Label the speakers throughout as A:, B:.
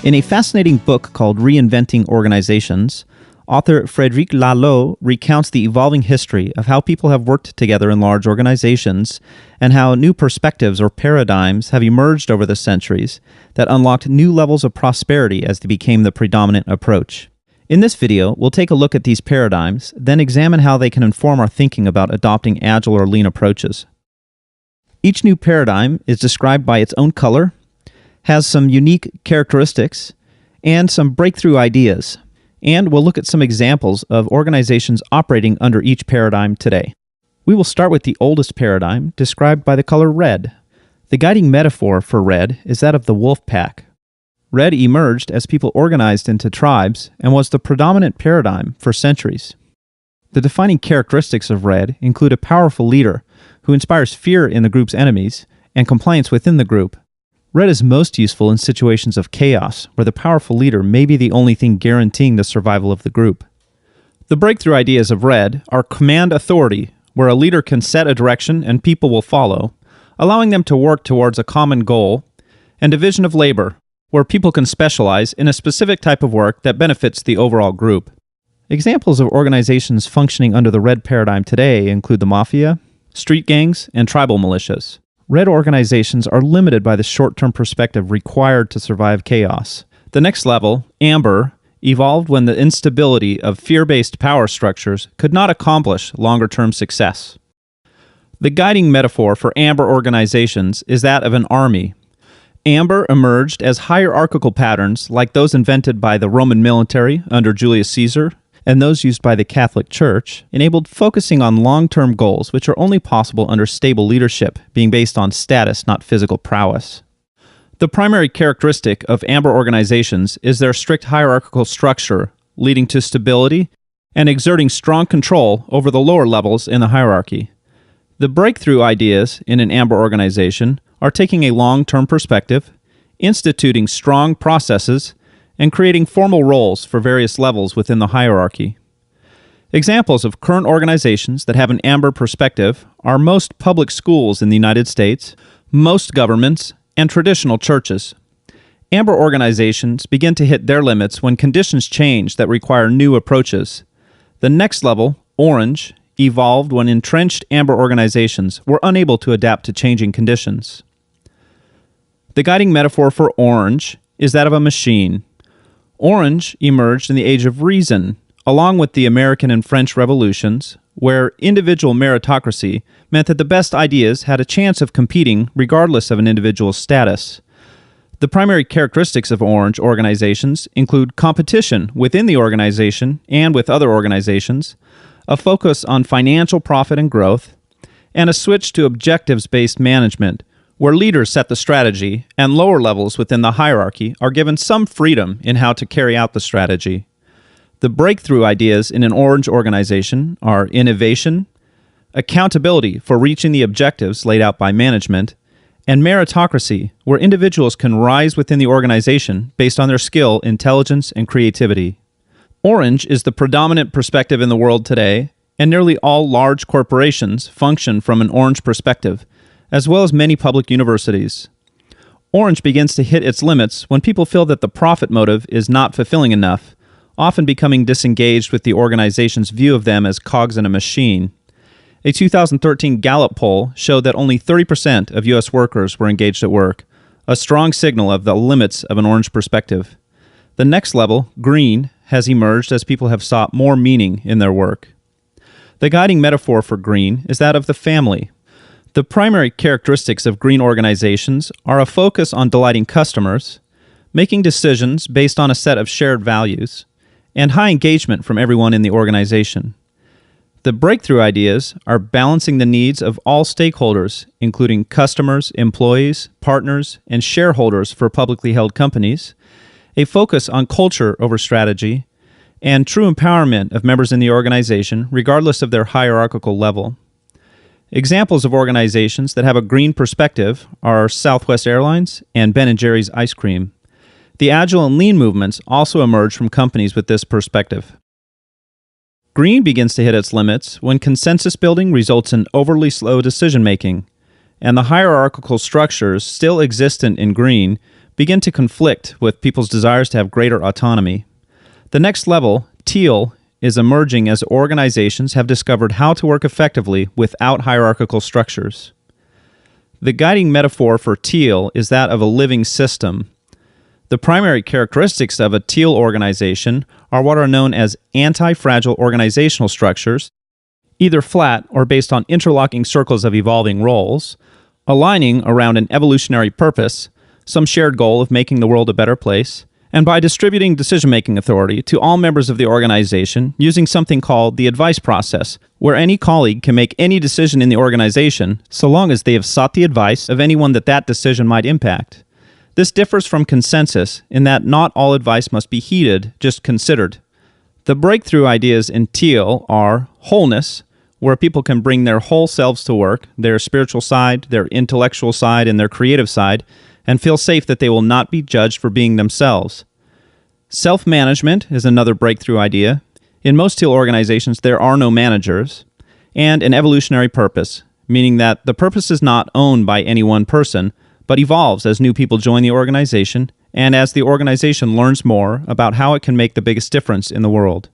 A: In a fascinating book called Reinventing Organizations, author Frédéric Laloux recounts the evolving history of how people have worked together in large organizations and how new perspectives or paradigms have emerged over the centuries that unlocked new levels of prosperity as they became the predominant approach. In this video, we'll take a look at these paradigms, then examine how they can inform our thinking about adopting Agile or Lean approaches. Each new paradigm is described by its own color, has some unique characteristics, and some breakthrough ideas. And we'll look at some examples of organizations operating under each paradigm today. We will start with the oldest paradigm, described by the color red. The guiding metaphor for red is that of the wolf pack. Red emerged as people organized into tribes and was the predominant paradigm for centuries. The defining characteristics of red include a powerful leader who inspires fear in the group's enemies and compliance within the group. Red is most useful in situations of chaos, where the powerful leader may be the only thing guaranteeing the survival of the group. The breakthrough ideas of red are command authority, where a leader can set a direction and people will follow, allowing them to work towards a common goal, and division of labor, where people can specialize in a specific type of work that benefits the overall group. Examples of organizations functioning under the red paradigm today include the mafia, street gangs, and tribal militias. Red organizations are limited by the short-term perspective required to survive chaos. The next level, amber, evolved when the instability of fear-based power structures could not accomplish longer-term success. The guiding metaphor for amber organizations is that of an army. Amber emerged as hierarchical patterns like those invented by the Roman military under Julius Caesar, and those used by the Catholic Church, enabled focusing on long-term goals which are only possible under stable leadership, being based on status, not physical prowess. The primary characteristic of amber organizations is their strict hierarchical structure, leading to stability and exerting strong control over the lower levels in the hierarchy. The breakthrough ideas in an amber organization are taking a long-term perspective, instituting strong processes, and creating formal roles for various levels within the hierarchy. Examples of current organizations that have an amber perspective are most public schools in the United States, most governments, and traditional churches. Amber organizations begin to hit their limits when conditions change that require new approaches. The next level, orange, evolved when entrenched amber organizations were unable to adapt to changing conditions. The guiding metaphor for orange is that of a machine. Orange emerged in the Age of Reason, along with the American and French revolutions, where individual meritocracy meant that the best ideas had a chance of competing regardless of an individual's status. The primary characteristics of orange organizations include competition within the organization and with other organizations, a focus on financial profit and growth, and a switch to objectives-based management, where leaders set the strategy and lower levels within the hierarchy are given some freedom in how to carry out the strategy. The breakthrough ideas in an orange organization are innovation, accountability for reaching the objectives laid out by management, and meritocracy, where individuals can rise within the organization based on their skill, intelligence, and creativity. Orange is the predominant perspective in the world today, and nearly all large corporations function from an orange perspective, as well as many public universities. Orange begins to hit its limits when people feel that the profit motive is not fulfilling enough, often becoming disengaged with the organization's view of them as cogs in a machine. A 2013 Gallup poll showed that only 30% of U.S. workers were engaged at work, a strong signal of the limits of an orange perspective. The next level, green, has emerged as people have sought more meaning in their work. The guiding metaphor for green is that of the family. The primary characteristics of green organizations are a focus on delighting customers, making decisions based on a set of shared values, and high engagement from everyone in the organization. The breakthrough ideas are balancing the needs of all stakeholders, including customers, employees, partners, and shareholders for publicly held companies, a focus on culture over strategy, and true empowerment of members in the organization regardless of their hierarchical level. Examples of organizations that have a green perspective are Southwest Airlines and Ben & Jerry's Ice Cream. The Agile and Lean movements also emerge from companies with this perspective. Green begins to hit its limits when consensus building results in overly slow decision-making, and the hierarchical structures still existent in green begin to conflict with people's desires to have greater autonomy. The next level, teal, is emerging as organizations have discovered how to work effectively without hierarchical structures. The guiding metaphor for teal is that of a living system. The primary characteristics of a teal organization are what are known as anti-fragile organizational structures, either flat or based on interlocking circles of evolving roles, aligning around an evolutionary purpose, some shared goal of making the world a better place, and by distributing decision-making authority to all members of the organization using something called the advice process, where any colleague can make any decision in the organization so long as they have sought the advice of anyone that decision might impact. This differs from consensus in that not all advice must be heeded, just considered. The breakthrough ideas in teal are wholeness, where people can bring their whole selves to work, their spiritual side, their intellectual side, and their creative side, and feel safe that they will not be judged for being themselves. Self-management is another breakthrough idea. In most teal organizations, there are no managers. And an evolutionary purpose, meaning that the purpose is not owned by any one person, but evolves as new people join the organization and as the organization learns more about how it can make the biggest difference in the world.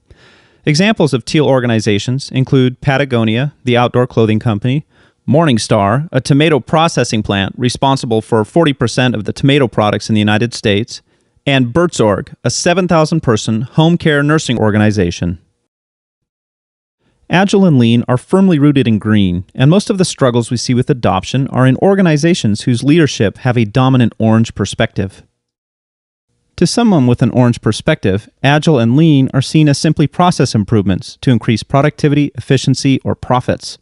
A: Examples of teal organizations include Patagonia, the outdoor clothing company, Morningstar, a tomato processing plant responsible for 40% of the tomato products in the United States, and Bertzorg, a 7,000-person home care nursing organization. Agile and Lean are firmly rooted in green, and most of the struggles we see with adoption are in organizations whose leadership have a dominant orange perspective. To someone with an orange perspective, Agile and Lean are seen as simply process improvements to increase productivity, efficiency, or profits.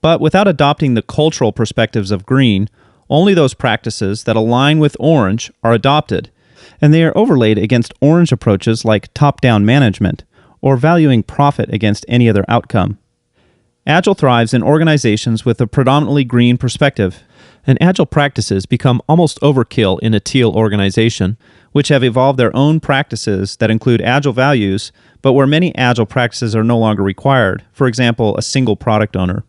A: But without adopting the cultural perspectives of green, only those practices that align with orange are adopted, and they are overlaid against orange approaches like top-down management, or valuing profit against any other outcome. Agile thrives in organizations with a predominantly green perspective, and Agile practices become almost overkill in a teal organization, which have evolved their own practices that include Agile values, but where many Agile practices are no longer required, for example, a single product owner.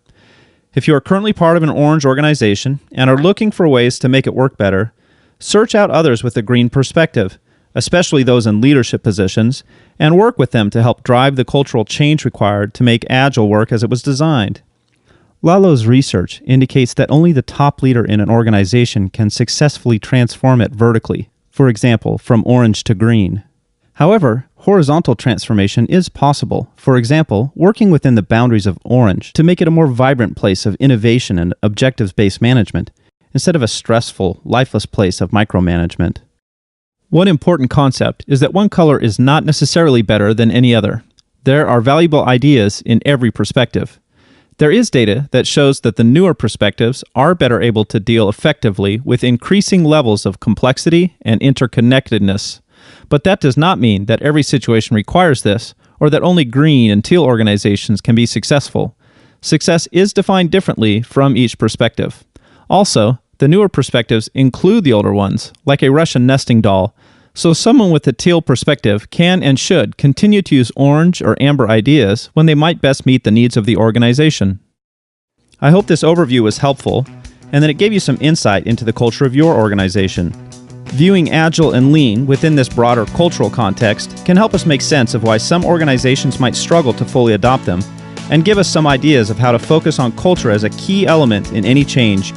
A: If you are currently part of an orange organization and are looking for ways to make it work better, search out others with a green perspective, especially those in leadership positions, and work with them to help drive the cultural change required to make Agile work as it was designed. Laloux's research indicates that only the top leader in an organization can successfully transform it vertically, for example, from orange to green. However, horizontal transformation is possible, for example, working within the boundaries of orange to make it a more vibrant place of innovation and objectives-based management, instead of a stressful, lifeless place of micromanagement. One important concept is that one color is not necessarily better than any other. There are valuable ideas in every perspective. There is data that shows that the newer perspectives are better able to deal effectively with increasing levels of complexity and interconnectedness. But that does not mean that every situation requires this, or that only green and teal organizations can be successful. Success is defined differently from each perspective. Also, the newer perspectives include the older ones, like a Russian nesting doll, so someone with a teal perspective can and should continue to use orange or amber ideas when they might best meet the needs of the organization. I hope this overview was helpful, and that it gave you some insight into the culture of your organization. Viewing Agile and Lean within this broader cultural context can help us make sense of why some organizations might struggle to fully adopt them, and give us some ideas of how to focus on culture as a key element in any change